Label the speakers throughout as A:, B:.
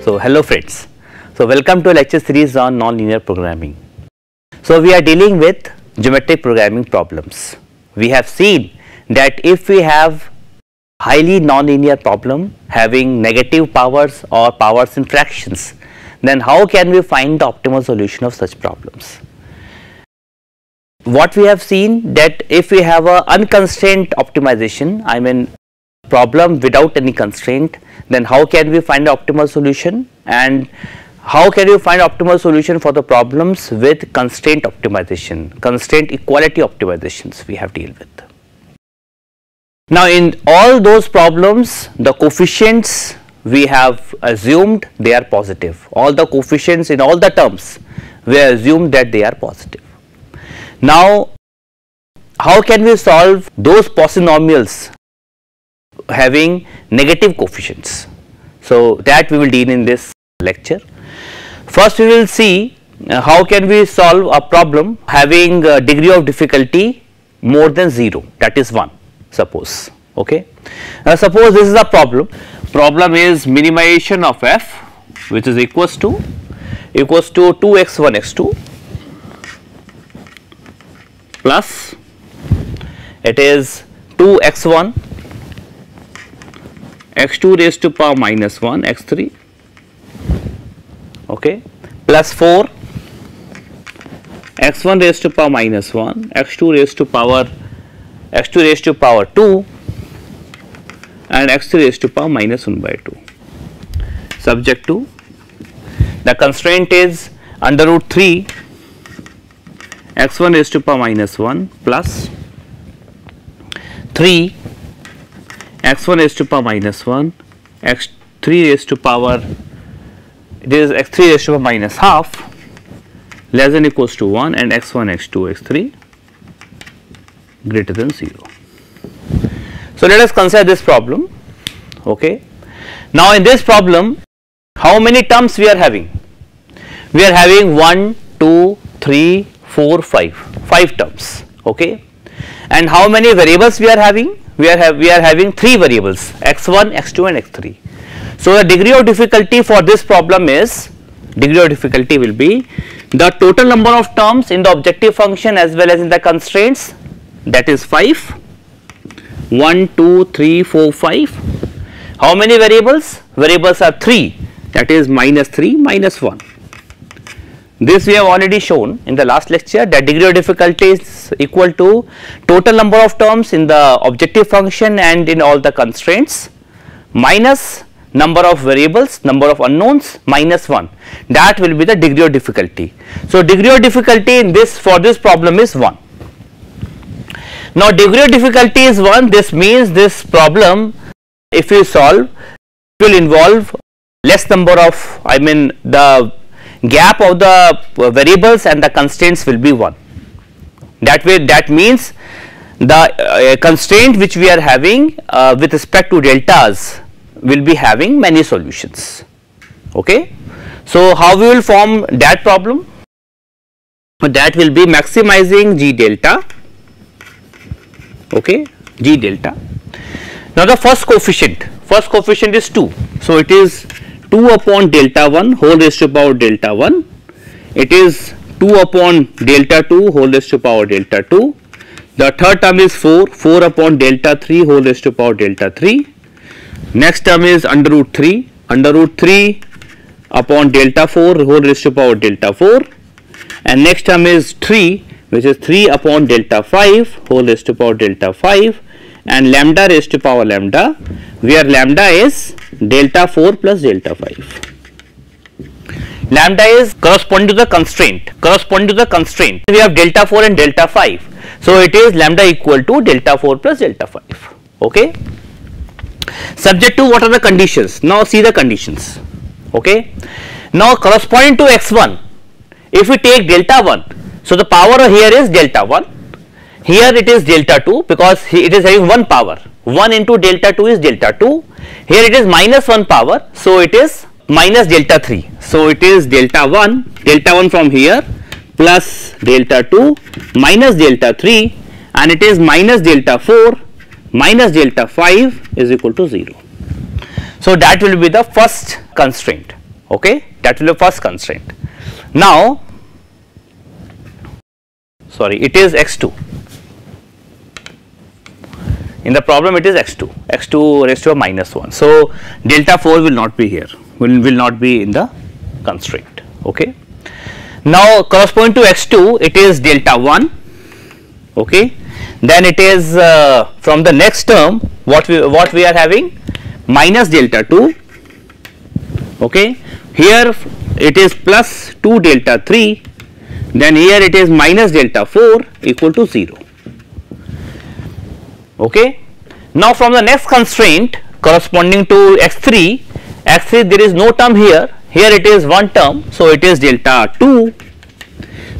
A: So hello friends, so welcome to a lecture series on nonlinear programming. So we are dealing with geometric programming problems. We have seen that if we have highly nonlinear problem having negative powers or powers in fractions, then how can we find the optimal solution of such problems? What we have seen that if we have a unconstrained optimization, I mean problem without any constraint, then how can we find the optimal solution, and how can you find optimal solution for the problems with constraint optimization, constraint equality optimizations we have to deal with. Now in all those problems, the coefficients we have assumed they are positive. All the coefficients in all the terms we assume that they are positive. Now how can we solve those polynomials having negative coefficients? So that we will deal in this lecture. First we will see how can we solve a problem having a degree of difficulty more than 0, that is 1, suppose. Okay. Now suppose this is a problem. Problem is minimization of f, which is equals to 2x1 x2 plus it is 2x1 x2 raised to power minus 1 x3, okay, plus 4 x1 raised to power minus 1 x2 raised to power 2 and x3 raised to power minus 1 by 2, subject to the constraint is under root 3 x1 raised to power minus 1 plus 3 x1 raised to power minus 1 x3 raised to power, it is x3 raised to power minus half less than equals to 1 and x1 x2 x3 greater than 0. So let us consider this problem. Okay. Now in this problem, how many terms we are having? We are having 1, 2, 3, 4, 5 terms. Okay. And how many variables we are having? We are having 3 variables, x1, x2 and x3. So the degree of difficulty for this problem is, degree of difficulty will be the total number of terms in the objective function as well as in the constraints, that is 5. 1, 2, 3, 4, 5. How many variables? Variables are 3, that is minus 3, minus 1. This we have already shown in the last lecture, that degree of difficulty is equal to total number of terms in the objective function and in all the constraints minus number of variables, number of unknowns minus 1. That will be the degree of difficulty. So degree of difficulty in this, for this problem is 1. Now degree of difficulty is 1, this means this problem if you solve it will involve less number of, I mean the gap of the variables and the constraints will be 1. That way, that means the constraint which we are having with respect to deltas will be having many solutions. Okay. So how we will form that problem? That will be maximizing G delta. Okay, G delta. Now the first coefficient is 2. So it is 2 upon delta 1 whole raised to power delta 1. It is 2 upon delta 2 whole raised to power delta 2. The third term is 4 upon delta 3 whole raised to power delta 3. Next term is under root 3 upon delta 4 whole raised to power delta 4. And next term is 3, which is 3 upon delta 5 whole raised to power delta 5, and lambda raised to power lambda, where lambda is delta 4 plus delta 5. Lambda is corresponding to the constraint. We have delta 4 and delta 5. So it is lambda equal to delta 4 plus delta 5. Okay. Subject to what are the conditions? Now see the conditions. Okay. Now corresponding to x1, if we take delta 1, so the power here is delta 1. Here it is delta 2 because it is having 1 power. 1 into delta 2 is delta 2. Here it is minus 1 power, so it is minus delta 3. So it is delta 1 from here plus delta 2 minus delta 3, and it is minus delta 4 minus delta 5 is equal to 0. So that will be the first constraint. Okay, that will be first constraint. Now, sorry, it is x2. In the problem it is x2 raised to a minus 1. So, delta 4 will not be here, will not be in the constraint. Okay. Now, corresponding to x2 it is delta 1. Okay. Then it is from the next term what we are having, minus delta 2. Okay. Here it is plus 2 delta 3, then here it is minus delta 4 equal to 0. Okay. Now, from the next constraint corresponding to x3 there is no term here it is one term, so it is delta 2,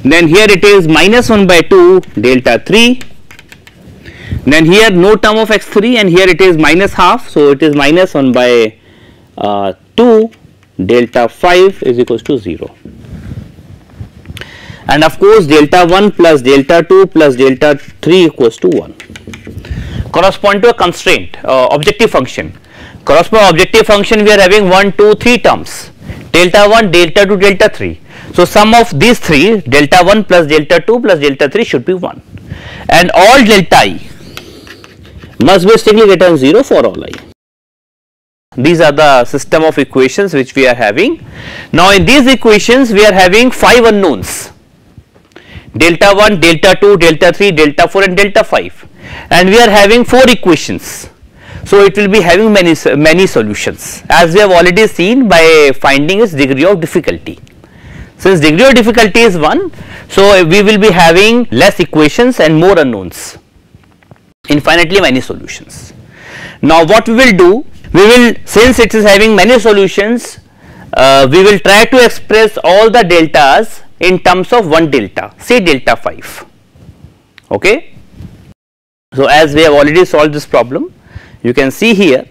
A: then here it is minus 1 by 2 delta 3, then here no term of x3 and here it is minus half, so it is minus 1 by 2 delta 5 is equals to 0. And of course, delta 1 plus delta 2 plus delta 3 equals to 1. Correspond to a constraint, objective function. Corresponding objective function we are having 1, 2, 3 terms, delta 1, delta 2, delta 3. So, sum of these 3, delta 1 plus delta 2 plus delta 3 should be 1, and all delta I must be strictly greater than 0 for all I. These are the system of equations which we are having. Now, in these equations we are having 5 unknowns, delta 1, delta 2, delta 3, delta 4 and delta 5, and we are having 4 equations. So, it will be having many solutions, as we have already seen by finding its degree of difficulty. Since degree of difficulty is 1, so we will be having less equations and more unknowns, infinitely many solutions. Now, what we will do, we will, since it is having many solutions, we will try to express all the deltas in terms of one delta, say delta 5. Okay. So, as we have already solved this problem, you can see here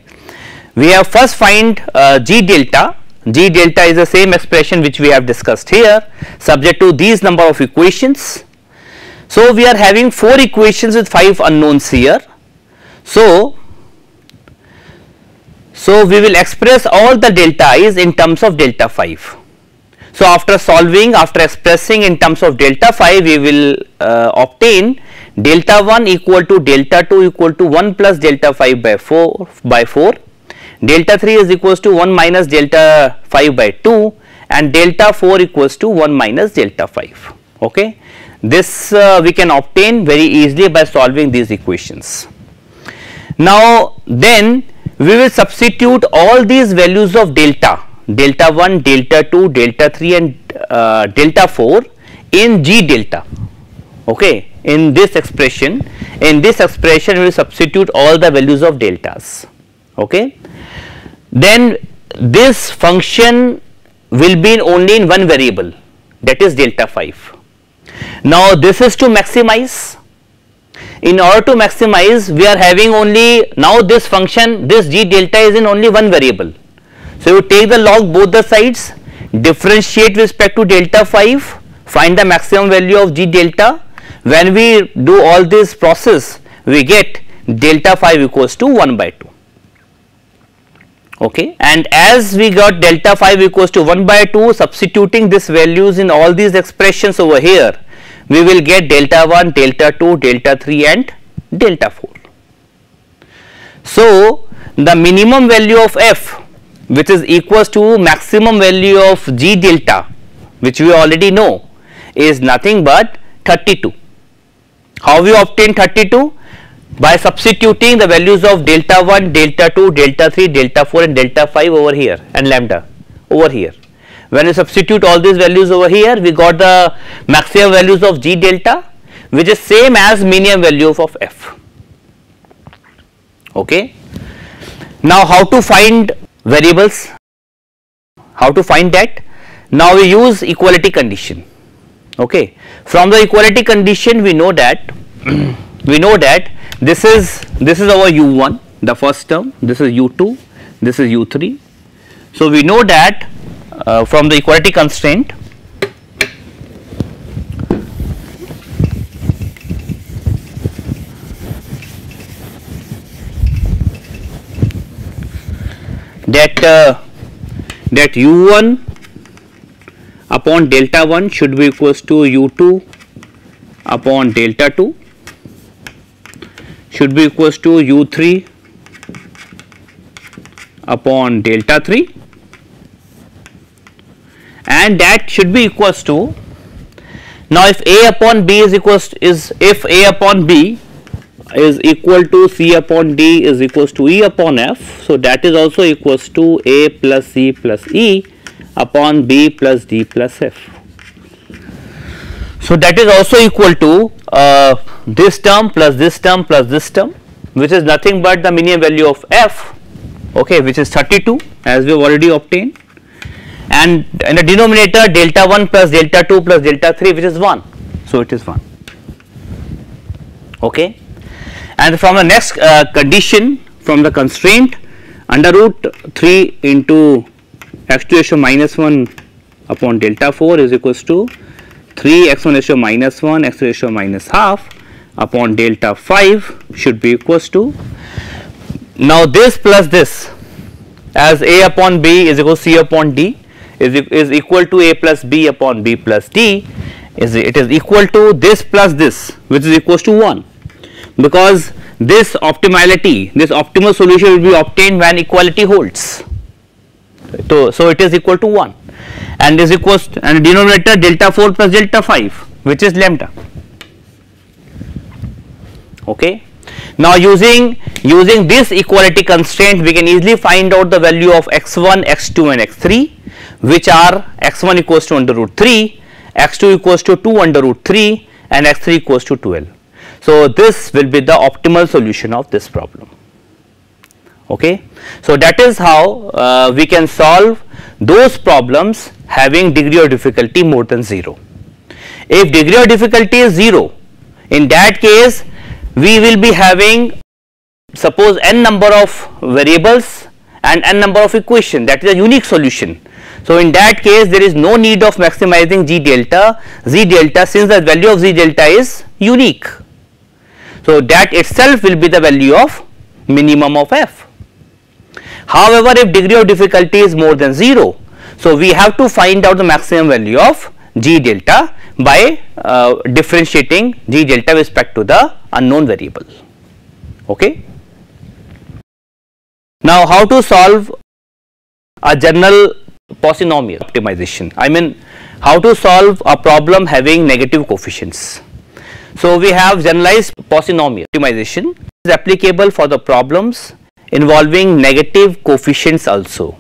A: we have first find G delta. G delta is the same expression which we have discussed here, subject to these number of equations. So, we are having 4 equations with 5 unknowns here. So, we will express all the delta i's in terms of delta 5. So, after expressing in terms of delta 5, we will obtain delta 1 equal to delta 2 equal to 1 plus delta 5 by 4, delta 3 is equals to 1 minus delta 5 by 2, and delta 4 equals to 1 minus delta 5. Okay. This we can obtain very easily by solving these equations. Now, then we will substitute all these values of delta 1, delta 2, delta 3 and delta 4 in G delta. Okay. In this expression we will substitute all the values of deltas. Okay. Then this function will be only in one variable, that is delta 5. Now, this is to maximize. In order to maximize, we are having only now this function, this G delta is in only one variable. So, you take the log both the sides, differentiate with respect to delta 5, find the maximum value of G delta. When we do all this process, we get delta 5 equals to 1 by 2. Okay. And as we got delta 5 equals to 1 by 2, substituting these values in all these expressions over here, we will get delta 1, delta 2, delta 3 and delta 4. So, the minimum value of f, which is equals to maximum value of G delta, which we already know, is nothing but 32. How we obtain 32? By substituting the values of delta 1, delta 2, delta 3, delta 4 and delta 5 over here and lambda over here. When we substitute all these values over here, we got the maximum values of G delta, which is same as minimum value of f. Okay. Now, how to find variables? How to find that? Now, we use equality condition. Okay. From the equality condition, we know that this is our u1, the first term, this is u2, this is u3. So, we know that from the equality constraint, that u1 upon delta 1 should be equals to u2 upon delta 2 should be equals to u3 upon delta 3, and that should be equals to, now if A upon B is equals to, if A upon B is equal to C upon D is equals to E upon F, so that is also equals to A plus C plus E upon B plus D plus F. So that is also equal to this term plus this term plus this term, which is nothing but the minimum value of F, okay, which is 32 as we have already obtained, and in the denominator delta 1 plus delta 2 plus delta 3, which is 1, so it is 1, okay. And from the next condition, from the constraint, under root 3 into x to ratio minus 1 upon delta 4 is equals to 3 x1 ratio minus 1 x ratio minus half upon delta 5 should be equals to, now this plus this, as A upon B is equal to C upon D is equal to A plus B upon B plus D, it is equal to this plus this, which is equals to 1, because this optimality, this optimal solution will be obtained when equality holds. So it is equal to 1, and is equals to, and denominator delta 4 plus delta 5, which is lambda, okay. Now using this equality constraint, we can easily find out the value of x1, x2 and x3, which are x1 equals to under root 3, x2 equals to 2 under root 3 and x3 equals to 12. So this will be the optimal solution of this problem, okay. So that is how we can solve those problems having degree of difficulty more than 0. If degree of difficulty is 0, in that case we will be having, suppose, n number of variables and n number of equation, that is a unique solution. So in that case there is no need of maximizing z delta since the value of z delta is unique. So that itself will be the value of minimum of f. However, if degree of difficulty is more than 0, so we have to find out the maximum value of g delta by differentiating g delta with respect to the unknown variable, okay. Now how to solve a general polynomial optimization, I mean how to solve a problem having negative coefficients. So we have generalized polynomial optimization is applicable for the problems involving negative coefficients also.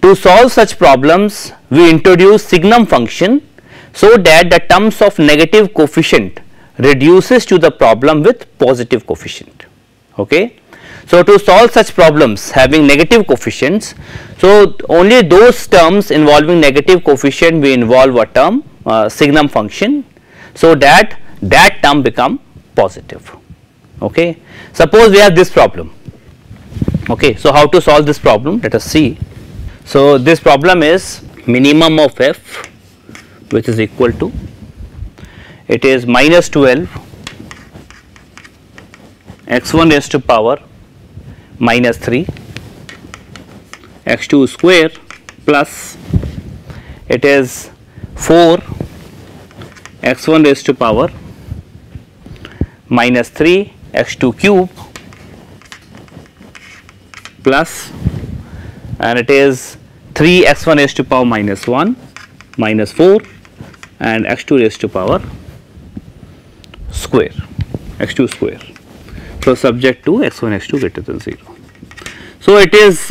A: To solve such problems, we introduce signum function so that the terms of negative coefficient reduces to the problem with positive coefficient, okay. So to solve such problems having negative coefficients, so only those terms involving negative coefficient we involve a term signum function, so that term become positive, okay. Suppose we have this problem, okay. So how to solve this problem, let us see. So this problem is minimum of f, which is equal to, it is minus 12 x1 raised to power minus 3 x2 square plus, it is 4 x1 raised to power minus 3 x2 cube plus, and it is 3 x1 raised to power minus 1 minus 4 and x2 raised to power square, x2 square. So subject to x1 x2 greater than 0. So it is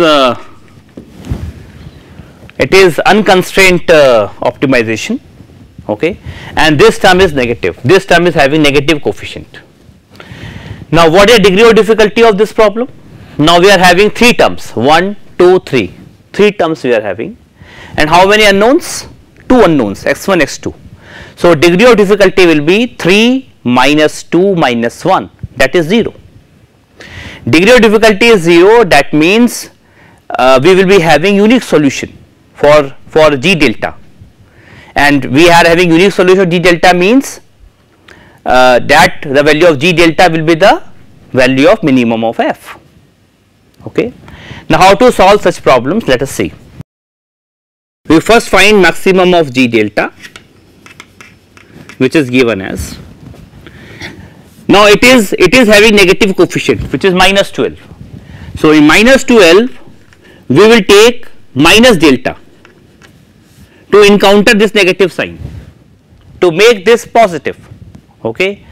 A: unconstrained optimization, okay, and this term is negative, this term is having negative coefficient. Now what is degree of difficulty of this problem? Now we are having 3 terms, 1, 2, 3, 3 terms we are having, and how many unknowns? 2 unknowns, x1, x2. So degree of difficulty will be 3 minus 2 minus 1, that is 0. Degree of difficulty is 0, that means we will be having unique solution for g delta, and we are having unique solution. G delta means that the value of g delta will be the value of minimum of f, okay. Now how to solve such problems, let us see. We first find maximum of G delta, which is given as, now it is having negative coefficient, which is minus 12. So in minus 12 we will take minus delta to encounter this negative sign, to make this positive. Okay.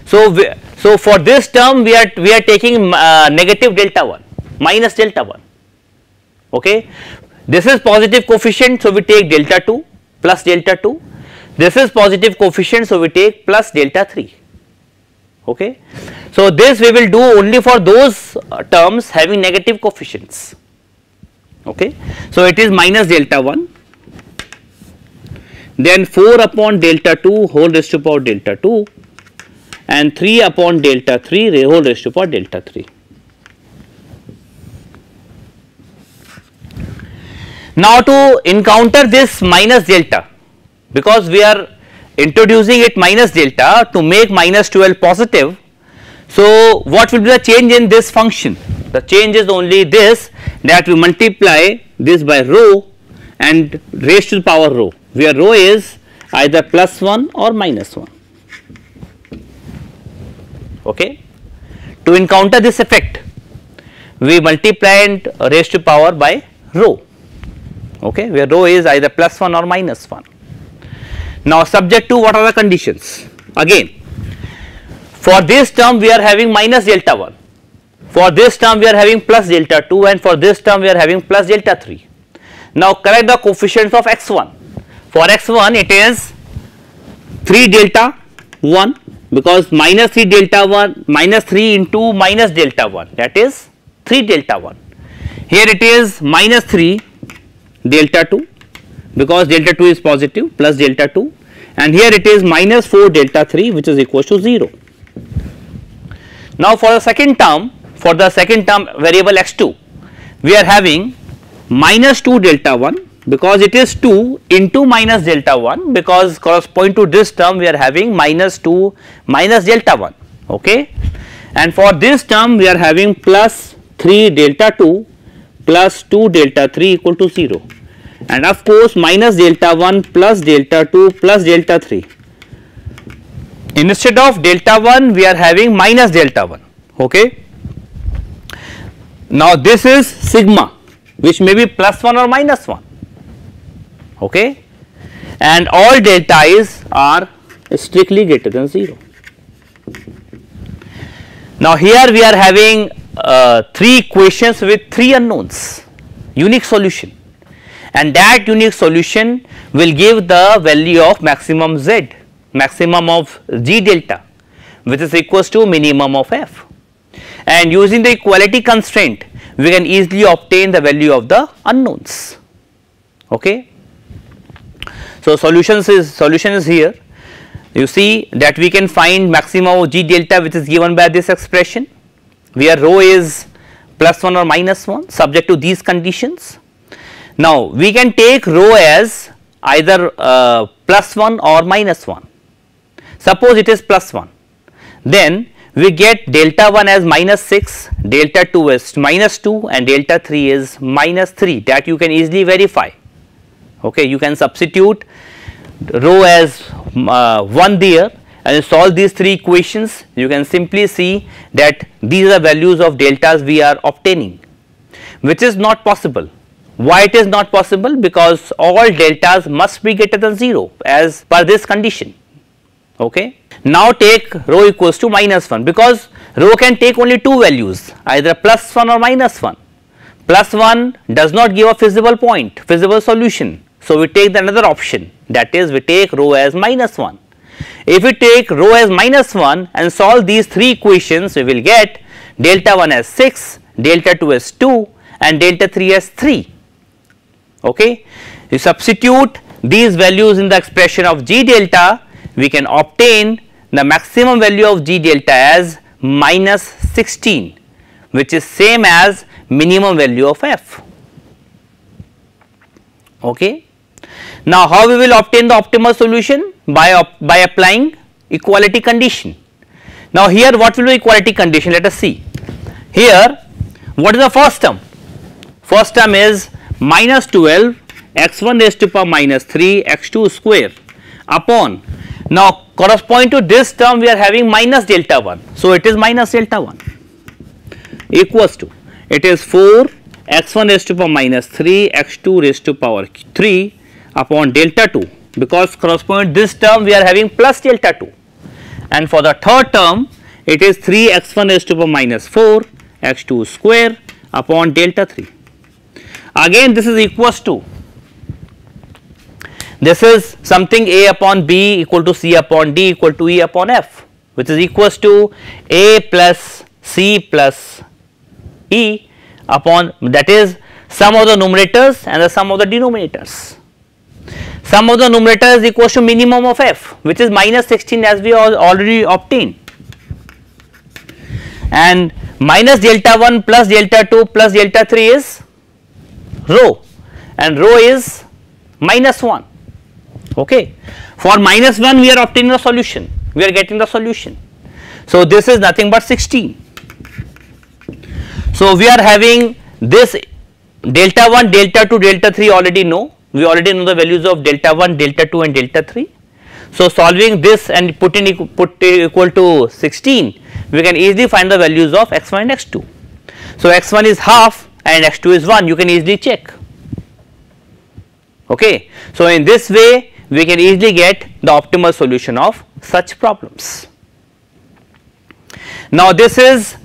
A: So for this term we are taking negative delta 1, minus delta 1. Okay. This is positive coefficient, so we take delta 2 plus delta 2. This is positive coefficient, so we take plus delta 3. Okay. So this we will do only for those terms having negative coefficients. Okay. So it is minus delta 1, then 4 upon delta 2 whole raised to power delta 2, and 3 upon delta 3 whole raised to power delta 3. Now to encounter this minus delta, because we are introducing it minus delta to make minus 12 positive. So what will be the change in this function? The change is only this, that we multiply this by rho and raised to the power rho, where rho is either plus 1 or minus 1. Okay. To encounter this effect, we multiply and raised to power by rho. Okay, where rho is either plus 1 or minus 1. Now subject to what are the conditions? Again, for this term we are having minus delta 1, for this term we are having plus delta 2, and for this term we are having plus delta 3. Now correct the coefficients of x1. For x1 it is 3 delta 1, because minus 3 delta 1, minus 3 into minus delta 1, that is 3 delta 1. Here it is minus 3 delta 2, because delta 2 is positive, plus delta 2, and here it is minus 4 delta 3, which is equal to 0. Now for the second term variable x2, we are having minus 2 delta 1, because it is 2 into minus delta 1, because corresponding to this term we are having minus 2 minus delta 1. Okay. And for this term we are having plus 3 delta 2 plus 2 delta 3 equal to 0, and of course minus delta 1 plus delta 2 plus delta 3. Instead of delta 1 we are having minus delta 1. Okay. Now this is sigma, which may be plus 1 or minus 1. Okay. And all delta i's are strictly greater than 0. Now here we are having 3 equations with 3 unknowns, unique solution, and that unique solution will give the value of maximum z, maximum of g delta, which is equals to minimum of f, and using the equality constraint we can easily obtain the value of the unknowns. Okay. So solution is here. You see that we can find maximum of g delta, which is given by this expression, where rho is plus 1 or minus 1, subject to these conditions. Now we can take rho as either plus 1 or minus 1. Suppose it is plus 1, then we get delta 1 as minus 6, delta 2 is minus 2, and delta 3 is minus 3, that you can easily verify. Okay, you can substitute rho as 1 there and solve these 3 equations. You can simply see that these are values of deltas we are obtaining, which is not possible. Why it is not possible? Because all deltas must be greater than 0 as per this condition. Okay. Now take rho equals to minus 1, because rho can take only 2 values, either plus 1 or minus 1. Plus 1 does not give a feasible point, feasible solution. So we take the another option, that is we take rho as minus 1. If we take rho as minus 1 and solve these 3 equations, we will get delta 1 as 6, delta 2 as 2, and delta 3 as 3. Okay. You substitute these values in the expression of g delta, we can obtain the maximum value of g delta as minus 16, which is same as minimum value of f. Okay. Now how we will obtain the optimal solution? By applying equality condition. Now here what will be equality condition? Let us see. Here what is the first term? First term is minus 12 x1 raised to power minus 3 x2 square upon, now corresponding to this term we are having minus delta 1. So, it is minus delta 1 equals to, it is 4 x1 raised to power minus 3 x2 raised to power 3 upon delta 2, because corresponding to this term we are having plus delta 2, and for the third term it is 3 x1 raised to power minus 4 x2 square upon delta 3. Again this is equals to, this is something a upon b equal to c upon d equal to e upon f, which is equals to a plus c plus e upon, that is sum of the numerators and the sum of the denominators. Sum of the numerator is equals to minimum of f, which is minus 16 as we already obtained, and minus delta 1 plus delta 2 plus delta 3 is rho, and rho is minus 1. Okay. For minus 1 we are obtaining the solution, we are getting the solution. So, this is nothing but 16. So, we are having this delta 1, delta 2, delta 3 already know, we already know the values of delta 1, delta 2 and delta 3. So, solving this and put equal to 16, we can easily find the values of x1 and x2. So, x1 is half and x2 is 1, you can easily check. Okay. So, in this way we can easily get the optimal solution of such problems. Now, this is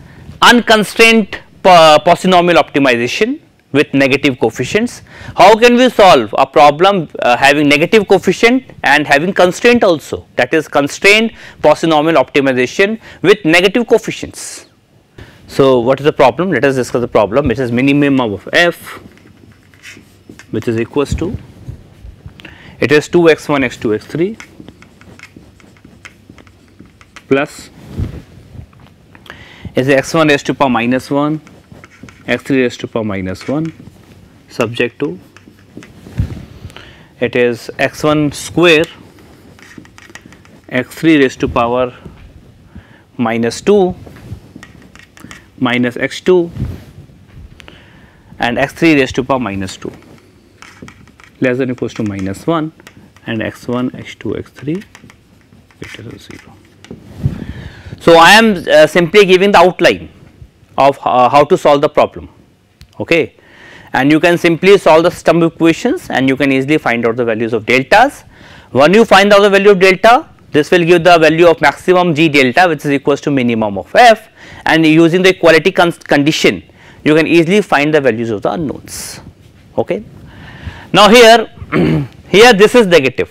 A: unconstrained polynomial optimization with negative coefficients. How can we solve a problem having negative coefficient and having constraint also, that is constrained polynomial optimization with negative coefficients. So, what is the problem? Let us discuss the problem. It is minimum of f, which is equals to, it is 2x1 x2 x3 plus is x1 raised to power minus 1 x3 raised to power minus 1 subject to, it is x1 square x3 raised to power minus 2 minus x2 and x3 raised to power minus 2 less than or equals to minus 1 and x1 x2 x3 greater than 0. So, I am simply giving the outline of how to solve the problem, okay, and you can simply solve the system equations and you can easily find out the values of deltas. When you find out the value of delta, this will give the value of maximum g delta, which is equals to minimum of f, and using the equality condition you can easily find the values of the unknowns. Okay. Now, here here this is negative.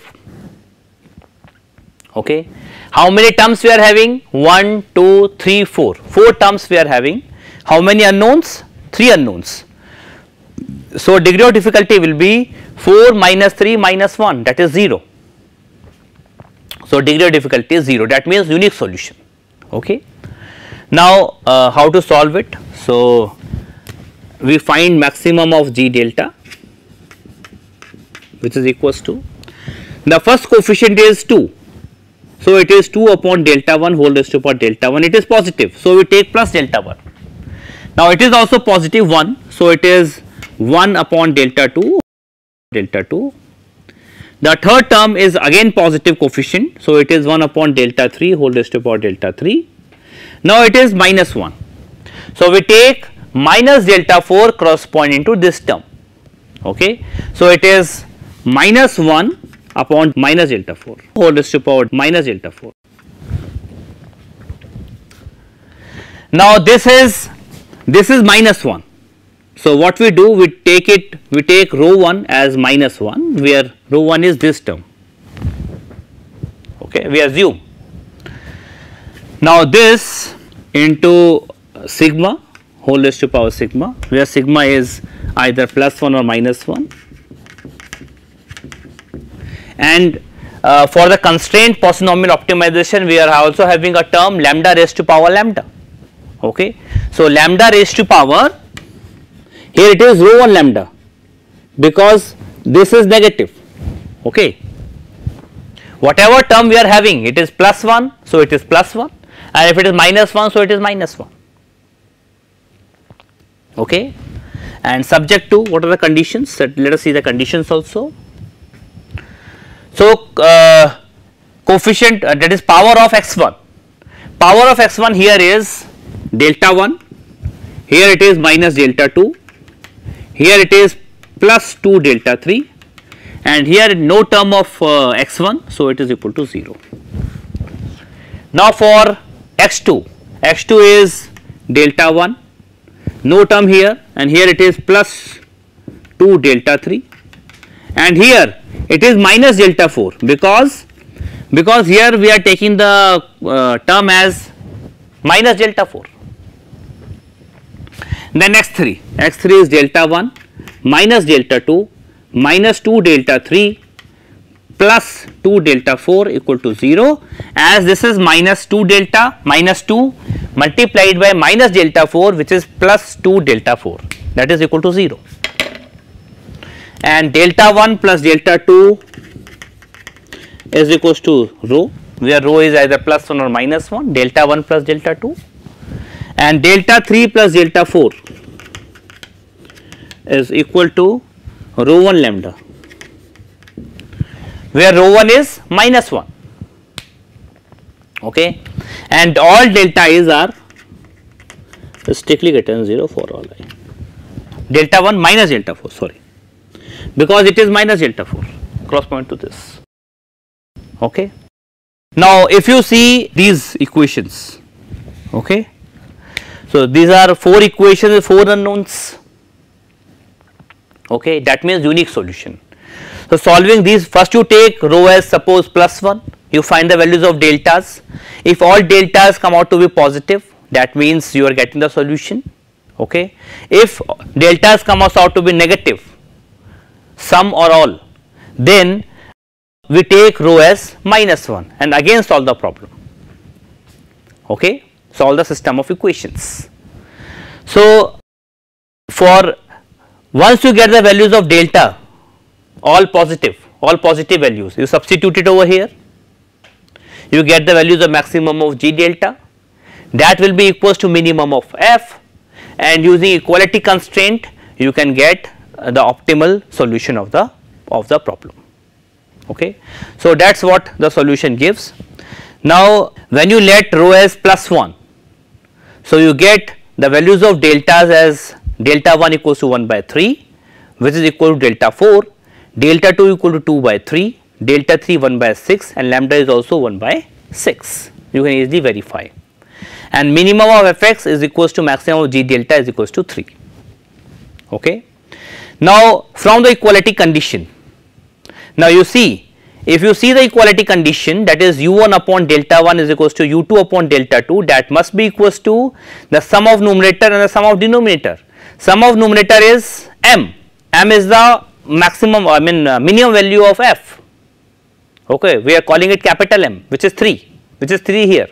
A: Okay. How many terms we are having? 1, 2, 3, 4. 4 terms we are having. How many unknowns? 3 unknowns. So, degree of difficulty will be 4 minus 3 minus 1, that is 0. So, degree of difficulty is 0, that means unique solution. Okay. Now, how to solve it? So, we find maximum of g delta, which is equals to, the first coefficient is 2. So, it is 2 upon delta 1 whole raised to power delta 1, it is positive. So, we take plus delta 1. Now, it is also positive 1. So, it is 1 upon delta 2, delta 2. The third term is again positive coefficient. So, it is 1 upon delta 3 whole raised to power delta 3. Now, it is minus 1. So, we take minus delta 4 corresponding to this term. Okay. So, it is minus 1 upon minus delta 4 whole raised to power minus delta 4. Now, this is minus 1. So, what we do, we take rho 1 as minus 1, where rho 1 is this term. Okay, we assume. Now, this into sigma whole raised to power sigma, where sigma is either plus 1 or minus 1. And for the constraint polynomial optimization, we are also having a term lambda raised to power lambda. Okay. So, lambda raised to power, here it is rho 1 lambda, because this is negative. Okay. Whatever term we are having, it is plus 1, so it is plus 1, and if it is minus 1, so it is minus 1. Okay. and subject to what are the conditions. Let us see the conditions also. So, coefficient that is power of x1. Power of x1 here is delta 1, here it is minus delta 2, here it is plus 2 delta 3, and here no term of x1, so it is equal to 0. Now for x2, x2 is delta 1, no term here, and here it is plus 2 delta 3, and here it is minus delta 4 because here we are taking the term as minus delta 4. Then x3, x3 is delta 1 minus delta 2 minus 2 delta 3 plus 2 delta 4 equal to 0, as this is minus 2 delta minus 2 multiplied by minus delta 4, which is plus 2 delta 4, that is equal to 0, and delta 1 plus delta 2 is equals to rho, where rho is either plus 1 or minus 1, delta 1 plus delta 2, and delta 3 plus delta 4 is equal to rho 1 lambda, where rho 1 is minus 1, okay, and all delta i's are strictly greater than 0 for all I. Delta 1 minus delta 4, sorry, because it is minus delta 4, cross point to this, okay. Now if you see these equations, okay, so these are 4 equations, 4 unknowns, okay, that means unique solution. So solving these, first you take rho as suppose plus 1, you find the values of deltas. If all deltas come out to be positive, that means you are getting the solution, okay. If deltas come out to be negative, some or all, then we take rho as minus 1 and again solve the problem, okay, solve the system of equations. So for once you get the values of delta all positive values, you substitute it over here, you get the values of maximum of G delta, that will be equals to minimum of f, and using equality constraint you can get the optimal solution of the problem, okay. So that is what the solution gives. Now when you let rho as plus 1, so you get the values of deltas as delta 1 equals to 1 by 3, which is equal to delta 4, delta 2 equal to 2 by 3, delta 3 1 by 6, and lambda is also 1 by 6, you can easily verify, and minimum of fx is equals to maximum of G delta is equals to 3, okay. Now from the equality condition, now you see, if you see the equality condition, that is u1 upon delta 1 is equals to u2 upon delta 2, that must be equals to the sum of numerator and the sum of denominator. Sum of numerator is m is the maximum, minimum value of f, okay, we are calling it capital M, which is 3 here,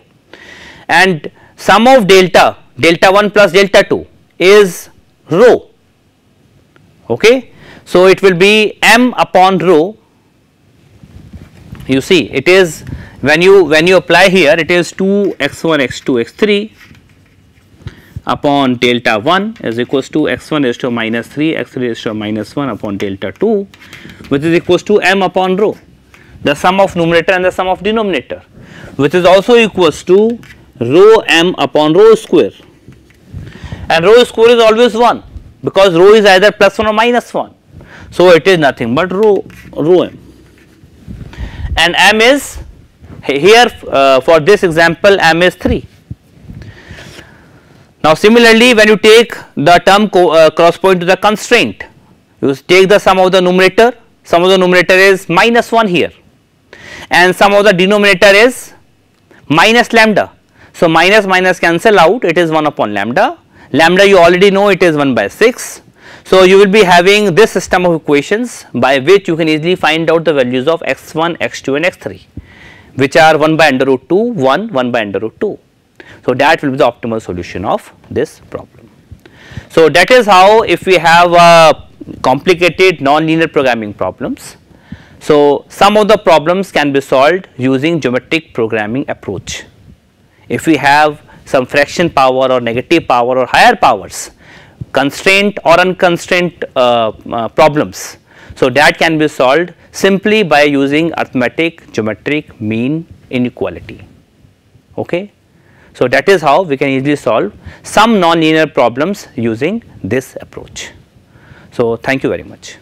A: and sum of delta 1 plus delta 2 is rho, okay. So it will be m upon rho, you see it is when you apply here, it is 2 x1 x2 x3 upon delta 1 is equals to x1 is to minus 3, x3 is to minus 1 upon delta 2, which is equals to m upon rho, the sum of numerator and the sum of denominator, which is also equals to rho m upon rho square, and rho square is always 1 because rho is either plus 1 or minus 1, so it is nothing but rho m, and m is here for this example m is 3. Now similarly when you take the term corresponding to the constraint, you take the sum of the numerator is minus 1 here, and sum of the denominator is minus lambda, so minus cancel out, it is 1 upon lambda, you already know it is 1 by 6. So you will be having this system of equations by which you can easily find out the values of x1, x2 and x3, which are 1 by under root 2, 1 by under root 2. So that will be the optimal solution of this problem. So that is how, if we have complicated non-linear programming problems, so some of the problems can be solved using geometric programming approach. If we have some fraction power or negative power or higher powers, constraint or unconstrained problems. So, that can be solved simply by using arithmetic geometric mean inequality. Okay. So, that is how we can easily solve some non-linear problems using this approach. So, thank you very much.